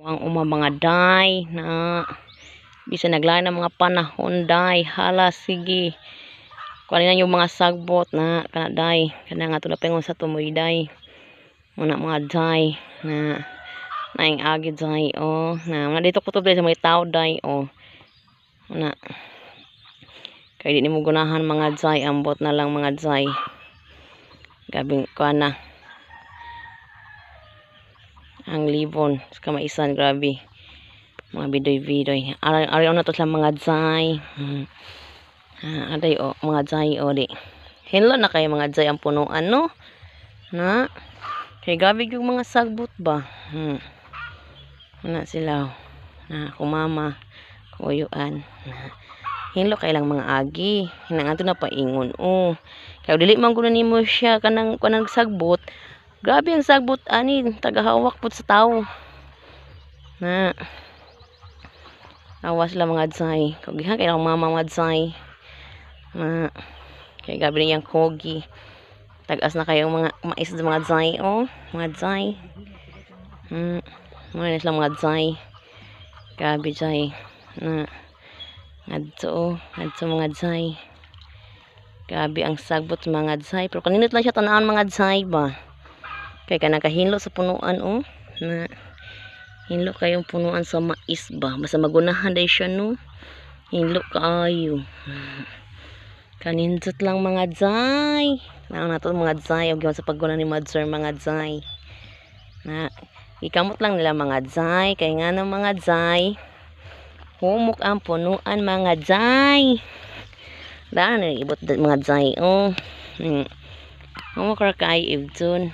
Ang mga day na bisa naglain ng mga panahon day hala sige kunin yung mga sagbot na kana day kana nga tulad pengon sa tumoy day muna mga day na naing agi day na dito ko to sa mga tao day na kay di nimo gunahan mga day ambot na lang mga day gabing kana ang libon sa maisan grabe mga bidoy ari na to sa mga day aday mga day di hinlo na kay mga day ang punuan no na kay gabi yung mga sagbot ba na sila na kumama kuyuan hinlo kay lang mga agi hinangato na paingon kay dili man gud nimo siya kanang sagbot. Grabe ang sagbot ani tagahawak pud sa tao. Na awas lang mga day. Kagihan kay lang mama mga day. Na kay gabi niyang kogi. Tagas na kayong mga mais sa mga day mga day. Mga lang mga day. Gabi day. Na adto mga day. Gabi ang sagbot mga day. Pero kaninit lang siya tanaan mga day ba. Kay kanang kahinlo sa punuan na hinlo kayong punuan sa mais ba basta magunahan day siya no hinlo kaayo kanindot lang mga day lang nato mga day og sa pagguna ni Madzor mga day na ikamot lang nila mga day kay nga ng mga day humok ang punuan mga day daan na ibot mga day humok ra kay ibton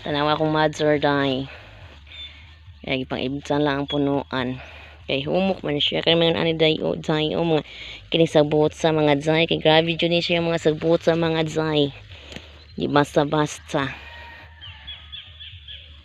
tanawa akong Madzor day kaya ipang ibsan lang ang punuan kay humok man siya kaya mga ani day mga kining sagbot sa mga day kay grabe dyan siya mga sagbot sa mga day di basta